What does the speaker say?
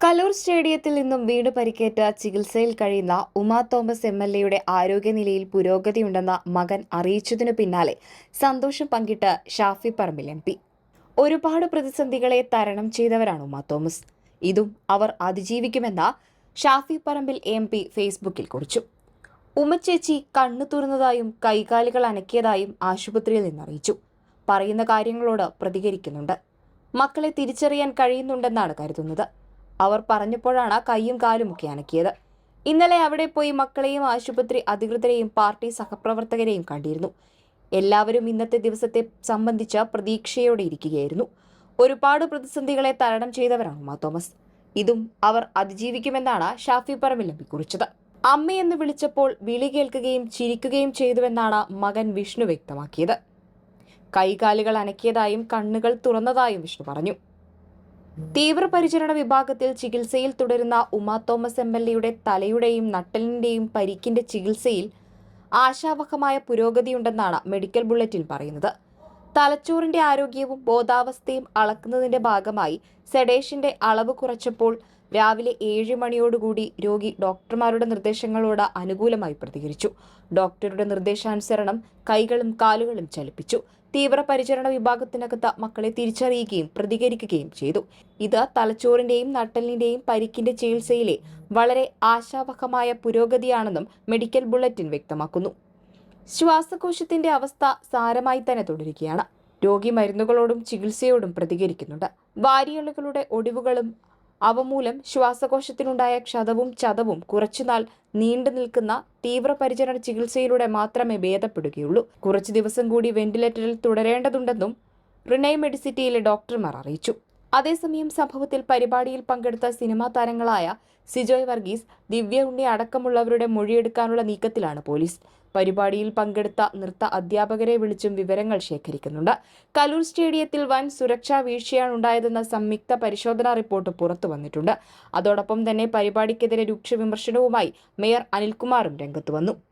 കലൂർ സ്റ്റേഡിയത്തിൽ നിന്നും വീണ് പരിക്കേറ്റ ചികിത്സയിൽ കഴിയുന്ന ഉമാ തോമസ് എംഎൽഎയുടെ ആരോഗ്യനിലയിൽ പുരോഗതിയുണ്ടെന്ന മകൻ അറിയിച്ചതിനു പിന്നാലെ സന്തോഷം പങ്കിട്ട് ഷാഫി പറമ്പിൽ എം.പി. ഒരുപാട് പ്രതിസന്ധികളെ തരണം ചെയ്തവരാണ് ഉമാ തോമസ്. ഇതും അവർ അതിജീവിക്കുമെന്ന് ഷാഫി പറമ്പിൽ എം.പി. ഫേസ്ബുക്കിൽ കുറിച്ചു. ഉമ്മച്ചേച്ചി കണ്ണു തുറന്നതായും കൈകാലുകൾ അനക്കിയതായും ആശുപത്രിയിൽ നിന്നറിയിച്ചു. പറയുന്ന കാര്യങ്ങളോട് പ്രതികരിക്കുന്നുണ്ട്. മക്കളെ തിരിച്ചറിയാൻ കഴിയുന്നുണ്ടെന്നാണ് കരുതുന്നത്. അവർ പറഞ്ഞപ്പോഴാണ് കൈയും കാലുമൊക്കെ അനക്കിയത്. ഇന്നലെ അവിടെ പോയി മക്കളെയും ആശുപത്രി അധികൃതരെയും പാർട്ടി സഹപ്രവർത്തകരെയും കണ്ടിരുന്നു. എല്ലാവരും ഇന്നത്തെ ദിവസത്തെ സംബന്ധിച്ച പ്രതീക്ഷയോടെ ഇരിക്കുകയായിരുന്നു. ഒരുപാട് പ്രതിസന്ധികളെ തരണം ചെയ്തവരാണ് ഉമാ തോമസ്. ഇതും അവർ അതിജീവിക്കുമെന്നാണ് ഷാഫി പറമ്പിൽ എം.പി. കുറിച്ചത്. അമ്മയെന്ന് വിളിച്ചപ്പോൾ വിളി കേൾക്കുകയും ചിരിക്കുകയും ചെയ്തുവെന്നാണ് മകൻ വിഷ്ണു വ്യക്തമാക്കിയത്. കൈകാലുകൾ അനക്കിയതായും കണ്ണുകൾ തുറന്നതായും വിഷ്ണു പറഞ്ഞു. തീവ്രപരിചരണ വിഭാഗത്തിൽ ചികിത്സയിൽ തുടരുന്ന ഉമാ തോമസ് എംഎൽഎയുടെ തലയുടെയും നട്ടെല്ലിന്റെയും പരിക്കിന്റെ ചികിത്സയിൽ ആശാവഹമായ പുരോഗതിയുണ്ടെന്നാണ് മെഡിക്കൽ ബുള്ളറ്റിൻ പറയുന്നത്. തലച്ചോറിന്റെ ആരോഗ്യവും ബോധാവസ്ഥയും അളക്കുന്നതിന്റെ ഭാഗമായി സെഡേഷന്റെ അളവ് കുറച്ചപ്പോൾ രാവിലെ 7 മണിയോടുകൂടി രോഗി ഡോക്ടർമാരുടെ നിർദ്ദേശങ്ങളോട് അനുകൂലമായി പ്രതികരിച്ചു. ഡോക്ടറുടെ നിർദ്ദേശാനുസരണം കൈകളും കാലുകളും ചലിപ്പിച്ചു. തീവ്രപരിചരണ വിഭാഗത്തിനകത്ത് മക്കളെ തിരിച്ചറിയുകയും പ്രതികരിക്കുകയും ചെയ്തു. ഇത് തലച്ചോറിന്റെയും നട്ടെല്ലിന്റെയും പരിക്കിന്റെ ചികിത്സയിലെ വളരെ ആശാവഹമായ പുരോഗതിയാണെന്നും മെഡിക്കൽ ബുള്ളറ്റിൻ വ്യക്തമാക്കുന്നു. ശ്വാസകോശത്തിന്റെ അവസ്ഥ സാരമായി തന്നെ തുടരുകയാണ്. രോഗി മരുന്നുകളോടും ചികിത്സയോടും പ്രതികരിക്കുന്നുണ്ട്. വാരിയലുകളുടെ ഒടിവുകളും അവ മൂലം ശ്വാസകോശത്തിനുണ്ടായ ക്ഷതവും ചതവും കുറച്ചുനാൾ നീണ്ടു നിൽക്കുന്ന തീവ്രപരിചരണ ചികിത്സയിലൂടെ മാത്രമേ ഭേദപ്പെടുകയുള്ളൂ. കുറച്ചു ദിവസം കൂടി വെന്റിലേറ്ററിൽ തുടരേണ്ടതുണ്ടെന്നും റിനൈ മെഡിസിറ്റിയിലെ ഡോക്ടർമാർ അറിയിച്ചു. അതേസമയം സംഭവത്തിൽ പരിപാടിയിൽ പങ്കെടുത്ത സിനിമാ താരങ്ങളായ സിജോയ് വർഗീസ്, ദിവ്യ ഉണ്ണി അടക്കമുള്ളവരുടെ മൊഴിയെടുക്കാനുള്ള നീക്കത്തിലാണ് പോലീസ്. പരിപാടിയിൽ പങ്കെടുത്ത നൃത്ത അധ്യാപകരെ വിളിച്ചും വിവരങ്ങൾ ശേഖരിക്കുന്നുണ്ട്. കലൂർ സ്റ്റേഡിയത്തിൽ വൻ സുരക്ഷാ വീഴ്ചയാണ് ഉണ്ടായതെന്ന സംയുക്ത പരിശോധനാ റിപ്പോർട്ട് പുറത്തു വന്നിട്ടുണ്ട്. അതോടൊപ്പം തന്നെ പരിപാടിക്കെതിരെ രൂക്ഷ വിമർശനവുമായി മേയർ അനിൽകുമാറും രംഗത്തു വന്നു.